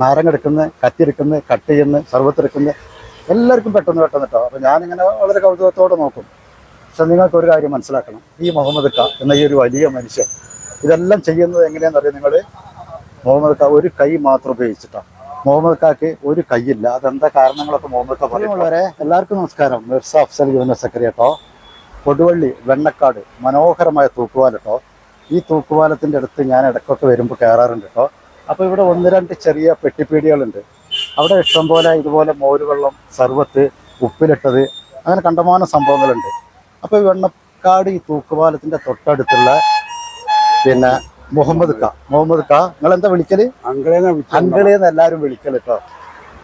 നാരങ്ങ എടുക്കുന്നത്, കത്തി എടുക്കുന്നത്, കട്ട് ചെയ്യുന്നത്, സർവത്ത് എടുക്കുന്നത്, എല്ലാവർക്കും പെട്ടെന്ന് കേട്ടോ. അപ്പോൾ ഞാനിങ്ങനെ വളരെ കൗതുകത്തോടെ നോക്കും. പക്ഷെ നിങ്ങൾക്കൊരു കാര്യം മനസ്സിലാക്കണം, ഈ മുഹമ്മദ് ക എന്ന ഈ ഒരു വലിയ മനുഷ്യൻ ഇതെല്ലാം ചെയ്യുന്നത് എങ്ങനെയാണെന്ന് അറിയാം നിങ്ങൾ? മുഹമ്മദ് ക ഒരു കൈ മാത്രം ഉപയോഗിച്ചിട്ടാണ്. മുഹമ്മദ് കാക്ക് ഒരു കൈയില്ല. അതെന്താ കാരണങ്ങളൊക്കെ മുഹമ്മദ് ക പറയുള്ളവരെ. എല്ലാവർക്കും നമസ്കാരം. മിർസ അഫ്സൽ യൂനിവേഴ്സ് സെക്രട്ടറി കേട്ടോ. കൊടുവള്ളി വെണ്ണക്കാട് മനോഹരമായ തൂക്കുപാലം കേട്ടോ. ഈ തൂക്കുപാലത്തിൻ്റെ അടുത്ത് ഞാൻ ഇടയ്ക്കൊക്കെ വരുമ്പോൾ കയറാറുണ്ട് കേട്ടോ. അപ്പോൾ ഇവിടെ 1-2 ചെറിയ പെട്ടിപ്പീടികളുണ്ട്. അവിടെ ഇഷ്ടംപോലെ ഇതുപോലെ മോരുവെള്ളം, സർവത്ത്, ഉപ്പിലിട്ടത്, അങ്ങനെ കണ്ടമാനം സംഭവങ്ങളുണ്ട്. അപ്പോൾ ഈ വെണ്ണക്കാട് ഈ തൂക്കുപാലത്തിൻ്റെ തൊട്ടടുത്തുള്ള പിന്നെ മുഹമ്മദ് ക നിങ്ങൾ എന്താ വിളിക്കല്? അങ്കിളേന്ന് എല്ലാവരും വിളിക്കൽ കേട്ടോ.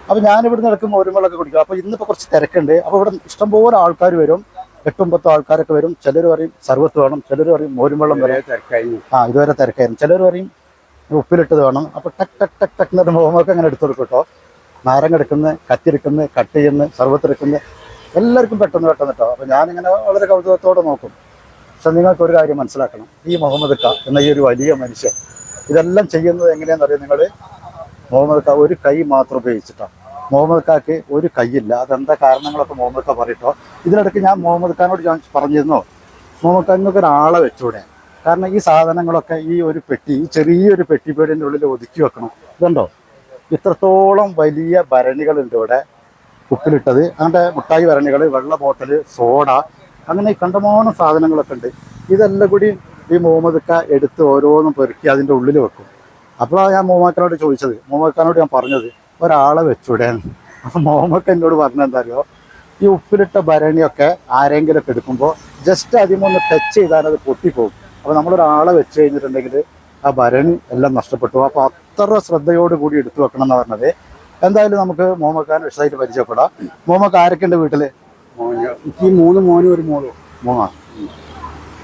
അപ്പോൾ ഞാനിവിടുന്ന് ഇടയ്ക്ക് മോരുവെള്ളമൊക്കെ കുടിക്കും. അപ്പോൾ ഇന്നിപ്പോൾ കുറച്ച് തിരക്കുണ്ട്. അപ്പോൾ ഇവിടെ ഇഷ്ടംപോലെ ആൾക്കാർ വരും. 8-9 ആൾക്കാരൊക്കെ വരും. ചിലർ പറയും സർവത്ത് വേണം, ചിലർ പറയും മോരുവെള്ളം വരെ ഇതുവരെ തിരക്കായിരുന്നു. ചിലർ പറയും ഉപ്പിലിട്ടത് വേണം. അപ്പോൾ ടക്ക് ടക്ക് ടക്ക് ടക്ക് എന്നിട്ട് മുഹമ്മദ് അങ്ങനെ എടുത്തു കൊടുക്കും കേട്ടോ. നാരങ്ങ എടുക്കുന്നത്, കത്തി എടുക്കുന്നത്, കട്ട് ചെയ്യുന്നത്, സർവത്ത് എടുക്കുന്നത്, എല്ലാവർക്കും പെട്ടെന്ന് കേട്ടോ. അപ്പോൾ ഞാനിങ്ങനെ വളരെ കൗതുകത്തോടെ നോക്കും. പക്ഷെ നിങ്ങൾക്കൊരു കാര്യം മനസ്സിലാക്കണം, ഈ മുഹമ്മദ് ക എന്ന ഈ ഒരു വലിയ മനുഷ്യൻ ഇതെല്ലാം ചെയ്യുന്നത് എങ്ങനെയാണെന്ന് അറിയാം നിങ്ങൾ? മുഹമ്മദ് ക ഒരു കൈ മാത്രം ഉപയോഗിച്ചിട്ടാണ്. മുഹമ്മദ് കാക്ക് ഒരു കൈയില്ല. അതെന്താ കാരണങ്ങളൊക്കെ മുഹമ്മദ് ക പറയട്ടോ. ഇതിനിടയ്ക്ക് ഞാൻ മുഹമ്മദ് ഖാനോട് ഞാൻ പറഞ്ഞിരുന്നു, മുഹമ്മദ് ഖാനൊക്കെ ഒരാളെ വെച്ചൂടെ? കാരണം ഈ സാധനങ്ങളൊക്കെ ഈ ഒരു പെട്ടി, ഈ ചെറിയൊരു പെട്ടിപ്പേടിൻ്റെ ഉള്ളിൽ ഒതുക്കി വെക്കണം. ഇതുണ്ടോ, ഇത്രത്തോളം വലിയ ഭരണികളുണ്ട് ഇവിടെ. ഉപ്പിലിട്ടത്, അങ്ങനത്തെ മുട്ടായി ഭരണികൾ, വെള്ള ബോട്ടൽ, സോഡ, അങ്ങനെ കണ്ടമാനം സാധനങ്ങളൊക്കെ ഉണ്ട്. ഇതെല്ലാം കൂടി ഈ മുഹമ്മദ് ഖാൻ എടുത്ത് ഓരോന്നും പെറുക്കി അതിൻ്റെ ഉള്ളിൽ വെക്കും. അപ്പോഴാണ് ഞാൻ മുഹമ്മദ് ഖാനോട് ചോദിച്ചത്, മുഹമ്മദ് ഖാനോട് ഞാൻ പറഞ്ഞത് ഒരാളെ വെച്ചൂടെ? അപ്പം മുഹമ്മദ് ഖാൻ എന്നോട് പറഞ്ഞെന്താ അറിയോ, ഈ ഉപ്പിലിട്ട ഭരണിയൊക്കെ ആരെങ്കിലുമൊക്കെ എടുക്കുമ്പോൾ ജസ്റ്റ് അതിമൊന്ന് ടച്ച് ചെയ്താൽ അത് പൊട്ടിപ്പോകും. അപ്പോൾ നമ്മളൊരാളെ വെച്ച് കഴിഞ്ഞിട്ടുണ്ടെങ്കിൽ ആ ഭരണി എല്ലാം നഷ്ടപ്പെട്ടു. അപ്പോൾ അത്ര ശ്രദ്ധയോട് കൂടി എടുത്തു വെക്കണം എന്ന് പറഞ്ഞത്. എന്തായാലും നമുക്ക് മുഹമ്മദ് ഖാൻ വിശദമായിട്ട് പരിചയപ്പെടാം. മുഹമ്മദ് ആരൊക്കെ ഉണ്ട് വീട്ടിൽ? എനിക്ക് 3 മോനും 1 മോളും. 3.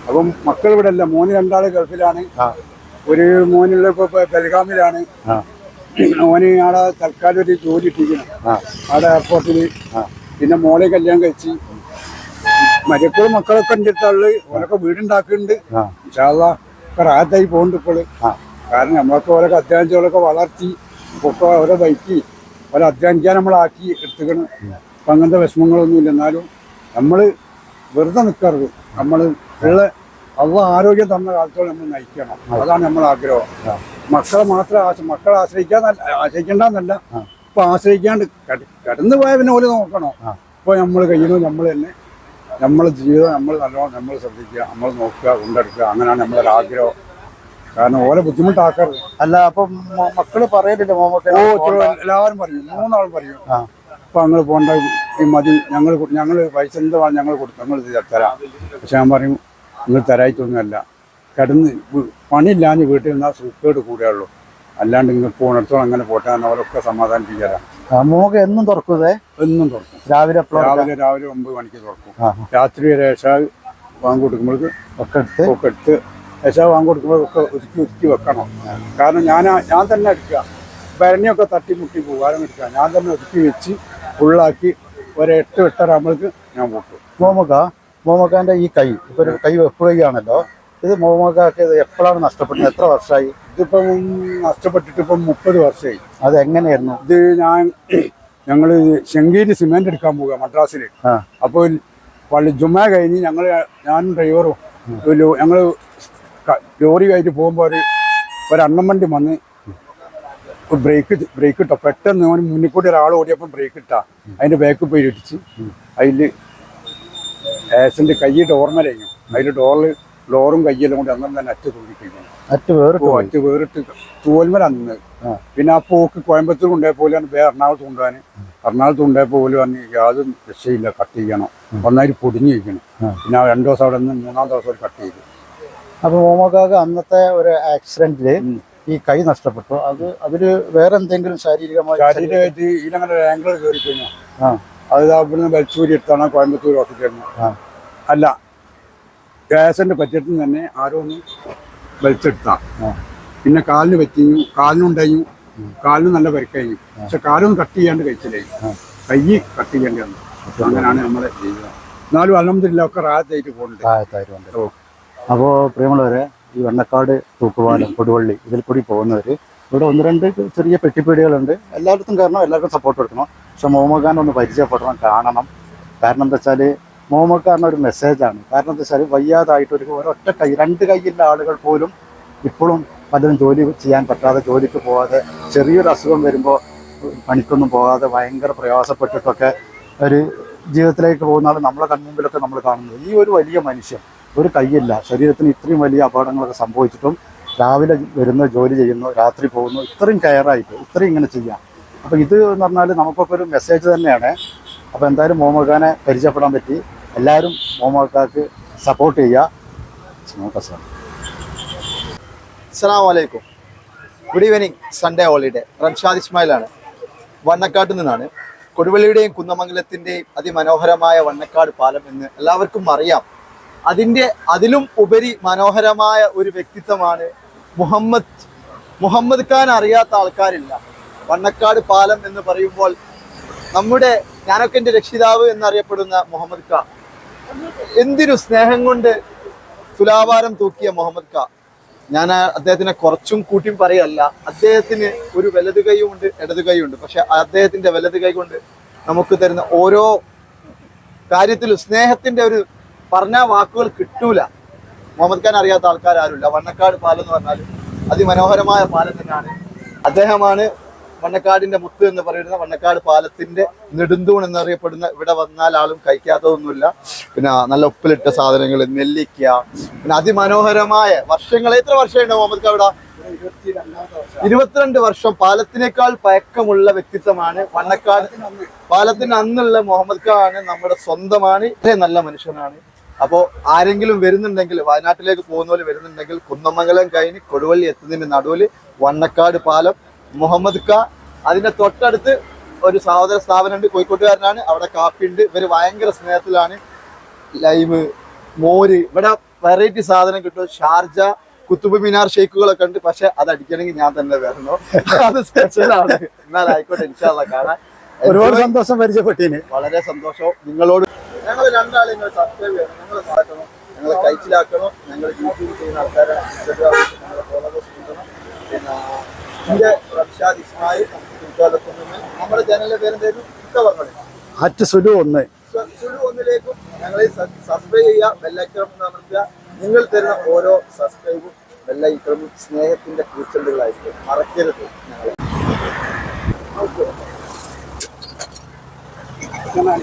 അപ്പം മക്കൾ ഇവിടെ അല്ല. മോന് 2 ഗൾഫിലാണ്. ഒരു മോനുള്ള ഇപ്പൊ ബൽഗാമിലാണ്. മോന് ആടെ തൽക്കാലം ഒരു ജോലി ഇട്ടിരിക്കണം ആടെ എയർപോർട്ടിൽ. പിന്നെ മോളെ കല്യാണം കഴിച്ച് മരക്കളും മക്കളൊക്കെ ഉണ്ട് അടുത്തുള്ളത്. ഓരൊക്കെ വീടുണ്ടാക്കുന്നുണ്ട്. ഇൻഷാല്ലാഹ് റാഹത്തായി പോകുന്നുണ്ട് ഇപ്പോൾ. കാരണം നമ്മളൊക്കെ ഓരോ അധ്വാനിച്ചോളൊക്കെ വളർത്തി ഒക്കെ ഓരോ ബൈക്ക് ഓരോ അധ്വാനിക്കാൻ നമ്മളാക്കി എടുത്തുക്കണം. അപ്പം അങ്ങനത്തെ വിഷമങ്ങളൊന്നുമില്ല. എന്നാലും നമ്മൾ വെറുതെ നിൽക്കരുത്. നമ്മൾ ഉള്ള ആരോഗ്യം തന്ന കാലത്തോളം നമ്മൾ നയിക്കണം. അതാണ് നമ്മളെ ആഗ്രഹം. മക്കളെ മാത്രം മക്കളെ ആശ്രയിക്കേണ്ടെന്നല്ല, ഇപ്പൊ ആശ്രയിക്കാണ്ട് കടന്നു പോയാൽ പിന്നെ ഓല് നോക്കണം. ഇപ്പൊ നമ്മൾ കഴിയുന്നു നമ്മൾ തന്നെ നമ്മളെ ജീവിതം നമ്മൾ നല്ലോണം നമ്മൾ ശ്രദ്ധിക്കുക, നമ്മൾ നോക്കുക, കൊണ്ടെടുക്കുക. അങ്ങനെയാണ് നമ്മളൊരു ആഗ്രഹം. കാരണം ഓരോ ബുദ്ധിമുട്ടാക്കരുത്. അല്ല, അപ്പൊ മക്കള് പറയലില്ല? എല്ലാവരും പറയും, 3 ആളും പറയും ഇപ്പൊ ഞങ്ങൾ പോകേണ്ട ഈ മതി, ഞങ്ങൾ പൈസ എന്താ ഞങ്ങൾ കൊടുത്തു, ഞങ്ങൾ തരാം. പക്ഷെ ഞാൻ പറയും നിങ്ങൾ തരായിട്ടൊന്നുമല്ല. കിടന്ന് പണിയില്ലാഞ്ഞ് വീട്ടിൽ നിന്നാൽ സുഖേട് കൂടെയുള്ളൂ. അല്ലാണ്ട് നിങ്ങൾ പോകണത്തോളം അങ്ങനെ പോട്ടെ അവരൊക്കെ സമാധാനിപ്പിക്കാറാണ്. മോക്ക് എന്നും തുറക്കുന്നേ? എന്നും തുറക്കും. രാവിലെ 9 മണിക്ക് തുറക്കും. രാത്രി ഒരു ഏഷാവ് വാങ്ങി കൊടുക്കുമ്പോഴേക്ക് ഒക്കെ എടുത്ത് ഏഷാവ് വാങ്ങി കൊടുക്കുമ്പോഴൊക്കെ ഒതുക്കി വെക്കണം. കാരണം ഞാൻ തന്നെ എടുക്കുക. ഭരണിയൊക്കെ തട്ടിമുട്ടി പോകാനും എടുക്കുക. ഞാൻ തന്നെ ഒതുക്കി വെച്ച് ഫുള്ളാക്കി ഒരു 8-8:30 ആകുമ്പോഴേക്ക് ഞാൻ പൊട്ടും. മുഹമ്മദ് ഖാന്റെ ഈ കൈ ഇപ്പൊ ഒരു കൈ വെപ്പ് കൈയാണല്ലോ. ഇത് മുഹമ്മദ് ഖാക്ക് ഇത് എപ്പോഴാണ് നഷ്ടപ്പെട്ടത്? എത്ര വർഷമായി? ഇതിപ്പം നഷ്ടപ്പെട്ടിട്ട് ഇപ്പം 30 വർഷമായി. അത് എങ്ങനെയായിരുന്നു? ഇത് ഞങ്ങൾ ശങ്കേരി സിമെന്റ് എടുക്കാൻ പോവുക മദ്രാസിൽ. അപ്പോൾ ജുമാ കഴിഞ്ഞ് ഞാനും ഡ്രൈവറും ഞങ്ങൾ ലോറി കഴിഞ്ഞ് പോകുമ്പോൾ ഒരു അണ്ണം വണ്ടി വന്ന് ബ്രേക്ക് ഇട്ടോ. പെട്ടെന്ന് മുന്നിൽ കൂടി ഒരാൾ ഓടിയപ്പോൾ ബ്രേക്ക് ഇട്ടാ അതിന്റെ ബാക്ക് പോയി ഇടിച്ച് അതിൽ ആക്സിഡന്റ് കൈ ഡോർമലഴിഞ്ഞു. അതിൽ ഡോറും കയ്യെല്ലാം കൂടി അന്നും തന്നെ അറ്റ് തൂങ്ങിട്ടിരിക്കുന്നു. അറ്റ് വേറിട്ട് തോൽമല നിന്ന്. പിന്നെ ആ പോക്ക് കോയമ്പത്തൂർ കൊണ്ടുപോയാൽ എറണാകുളത്ത് കൊണ്ടുപോകാൻ. എറണാകുളത്ത് കൊണ്ടുപോയപ്പോൾ പോലും പറഞ്ഞ് യാതൊരു രക്ഷയില്ല, കട്ട് ചെയ്യണം. ഒന്നായിട്ട് പൊടിഞ്ഞിരിക്കണം. പിന്നെ 2 ദിവസം അവിടെ നിന്ന് 3-ാം ദിവസം കട്ട് ചെയ്തു. അപ്പൊ മുഹമ്മദ് അന്നത്തെ ഒരു ആക്സിഡന്റില് ഈ കൈ നഷ്ടപ്പെട്ടു. അതില് വേറെ എന്തെങ്കിലും ശാരീരികമായിട്ട് ഇതിലങ്ങനെ ഒരു ആംഗിൾ കയറി കഴിഞ്ഞു. അത് ഇവിടുന്ന് വലിച്ചൂരി എടുത്താണ് കോയമ്പത്തൂർ ഹോസ്പിറ്റലിൽ. അല്ല, ആക്സിഡന്റ് പറ്റിയിട്ട് തന്നെ ആരോ ഒന്ന് വലിച്ചെടുത്താ. പിന്നെ കാലിന് പറ്റിഞ്ഞു, കാലിനുണ്ടായിരുന്നു. കാലിനും നല്ല പരിക്കഴിഞ്ഞു. പക്ഷെ കാലൊന്നും കട്ട് ചെയ്യാണ്ട് കഴിച്ചില്ലേ, കൈ കട്ട് ചെയ്യേണ്ടി വന്നു. അങ്ങനെയാണ് നമ്മളെ ജീവിതം. എന്നാലും അൽഹംദുലില്ലാഹ് ഒക്കെ റാഹത്തായിട്ട് പോകുന്നുണ്ട്. അപ്പോൾ പ്രിയമുള്ളവരെ, ഈ വെണ്ണക്കാട് തൂക്കുപാലം കൊടുവള്ളി ഇതിൽ കൂടി പോകുന്നവർ ഇവിടെ ഒന്ന് രണ്ട് ചെറിയ പെട്ടിപ്പീടികളുണ്ട്. എല്ലായിടത്തും കയറണം, എല്ലാവർക്കും സപ്പോർട്ട് കൊടുക്കണം. പക്ഷെ മുഹമ്മദ് ഖാൻ ഒന്ന് പരിചയപ്പെടണം, കാണണം. കാരണം എന്താ വെച്ചാൽ മുഹമ്മദ് ഖാൻ ഒരു മെസ്സേജാണ്. കാരണം എന്താ വെച്ചാൽ വയ്യാതായിട്ട് ഒരൊറ്റ കൈ, രണ്ട് കൈയുള്ള ആളുകൾ പോലും ഇപ്പോഴും പലരും ജോലി ചെയ്യാൻ പറ്റാതെ, ജോലിക്ക് പോകാതെ, ചെറിയൊരു അസുഖം വരുമ്പോൾ പണിക്കൊന്നും പോകാതെ ഭയങ്കര പ്രയാസപ്പെട്ടിട്ടൊക്കെ ഒരു ജീവിതത്തിലേക്ക് പോകുന്ന ആൾ നമ്മളെ കൺമുമ്പിലൊക്കെ നമ്മൾ കാണുന്നത്. ഈ ഒരു വലിയ മനുഷ്യൻ, ഒരു കൈയില്ല, ശരീരത്തിന് ഇത്രയും വലിയ അപകടങ്ങളൊക്കെ സംഭവിച്ചിട്ടും രാവിലെ വരുന്നു, ജോലി ചെയ്യുന്നു, രാത്രി പോകുന്നു, ഇത്രയും കെയറായിട്ട് ഇത്രയും ഇങ്ങനെ ചെയ്യാം. അപ്പോൾ ഇത് എന്ന് പറഞ്ഞാൽ നമുക്കൊക്കെ ഒരു മെസ്സേജ് തന്നെയാണ്. അപ്പോൾ എന്തായാലും മുഹമ്മദ് ഖാനെ പരിചയപ്പെടാൻ പറ്റി. എല്ലാവരും മുഹമ്മദ് ഖാക്ക് സപ്പോർട്ട് ചെയ്യുക. അസ്സലാമു അലൈക്കും. Good evening. Sunday holiday. Ramshad ഇസ്മായിലാണ്. വണ്ണക്കാട്ട് നിന്നാണ്. കൊടുവള്ളിയുടെയും കുന്നമംഗലത്തിൻ്റെയും അതിമനോഹരമായ വണ്ണക്കാട് പാലം എന്ന് എല്ലാവർക്കും അറിയാം. അതിലും ഉപരി മനോഹരമായ ഒരു വ്യക്തിത്വമാണ് മുഹമ്മദ് ഖാൻ. അറിയാത്ത ആൾക്കാരില്ല. വണ്ണക്കാട് പാലം എന്ന് പറയുമ്പോൾ ഞാനൊക്കെ എൻ്റെ രക്ഷിതാവ് എന്നറിയപ്പെടുന്ന മുഹമ്മദ് ഖാൻ, എന്തിനു സ്നേഹം കൊണ്ട് തുലാഭാരം തൂക്കിയ മുഹമ്മദ് ഖാൻ. ഞാൻ അദ്ദേഹത്തിനെ കുറച്ചും കൂട്ടിയും പറയല്ല. അദ്ദേഹത്തിന് ഒരു വലത് കൈയുമുണ്ട്, ഇടത് കൈയുണ്ട്. പക്ഷെ അദ്ദേഹത്തിന്റെ വലത് കൈ കൊണ്ട് നമുക്ക് തരുന്ന ഓരോ കാര്യത്തിലും സ്നേഹത്തിന്റെ ഒരു പറഞ്ഞ വാക്കുകൾ കിട്ടൂല. മുഹമ്മദ് ഖാൻ അറിയാത്ത ആൾക്കാരാരുമില്ല. വണ്ണക്കാട് പാലം എന്ന് പറഞ്ഞാൽ അതിമനോഹരമായ പാലം തന്നെയാണ്. അദ്ദേഹമാണ് വണ്ണക്കാടിന്റെ മുത്ത് എന്ന് പറയുന്ന വണ്ണക്കാട് പാലത്തിന്റെ നെടുന്തൂൺ എന്നറിയപ്പെടുന്ന. ഇവിടെ വന്നാൽ ആളും കഴിക്കാത്തതൊന്നുമില്ല. പിന്നെ നല്ല ഉപ്പിലിട്ട സാധനങ്ങൾ, നെല്ലിക്ക, പിന്നെ അതിമനോഹരമായ വർഷങ്ങൾ. എത്ര വർഷമുണ്ട് മുഹമ്മദ് ഖാൻ ഇവിടെ? 22 വർഷം. പാലത്തിനേക്കാൾ പഴക്കമുള്ള വ്യക്തിത്വമാണ് വണ്ണക്കാട്. പാലത്തിന് അന്നുള്ള മുഹമ്മദ് ഖാൻ ആണ്, നമ്മുടെ സ്വന്തമാണ്. നല്ല മനുഷ്യനാണ്. അപ്പോൾ ആരെങ്കിലും വരുന്നുണ്ടെങ്കിൽ, വയനാട്ടിലേക്ക് പോകുന്നവർ വരുന്നുണ്ടെങ്കിൽ, കുന്നമംഗലം കഴിഞ്ഞ് കൊടുവള്ളി എത്തുന്നതിന് നടുവിൽ വണ്ണക്കാട് പാലം, മുഹമ്മദ് ഖാൻ. അതിന്റെ തൊട്ടടുത്ത് ഒരു സഹോദര സ്ഥാപനമുണ്ട്, കോഴിക്കോട്ടുകാരനാണ്. അവിടെ കാപ്പി ഉണ്ട്. ഇവര് ഭയങ്കര സ്നേഹത്തിലാണ്. ലൈമ്, മോര്, ഇവിടെ വെറൈറ്റി സാധനം കിട്ടും. ഷാർജ, കുത്തുബ് മിനാർ ഷേക്കുകളൊക്കെ ഉണ്ട്. പക്ഷെ അത് അടിക്കണമെങ്കിൽ ഞാൻ തന്നെ വരണം. അത് സ്പെഷ്യലാണ്. എന്നാൽ ആയിക്കോട്ടെ, ഇൻഷാല്ലാ കാണാൻ. ഒരുപാട് സന്തോഷം പരിചയപ്പെട്ടീന്. വളരെ സന്തോഷം. നിങ്ങളോട് ഞങ്ങൾ രണ്ടാളെ നിങ്ങൾ സബ്സ്ക്രൈബ് ചെയ്യണം, ഞങ്ങൾ സഹായിക്കണം, ഞങ്ങളെ കഴിച്ചിലാക്കണം. ഞങ്ങൾ യൂട്യൂബ് ചെയ്യുന്ന ആൾക്കാരെ ഞങ്ങളെ ഫോളോവേഴ്സ് കിട്ടണം. പിന്നെ എൻ്റെ റംഷാദ് ഇസ്മായിൽ നമ്മുടെ ചാനലിന്റെ പേരെന്തായിരുന്നു? സുലു 1. സുലു 1ലേക്കും ഞങ്ങളെ സബ്സ്ക്രൈബ് ചെയ്യുക, ബെല്ലൈക്കൺ അമർത്തുക. നിങ്ങൾ തരുന്ന ഓരോ സബ്സ്ക്രൈബും ബെല്ലൈക്കണും സ്നേഹത്തിന്റെ പൂച്ചെണ്ടുകളായിരിക്കും. മറക്കരുത്. ഞങ്ങളെ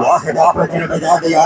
واحد عقد البداية يا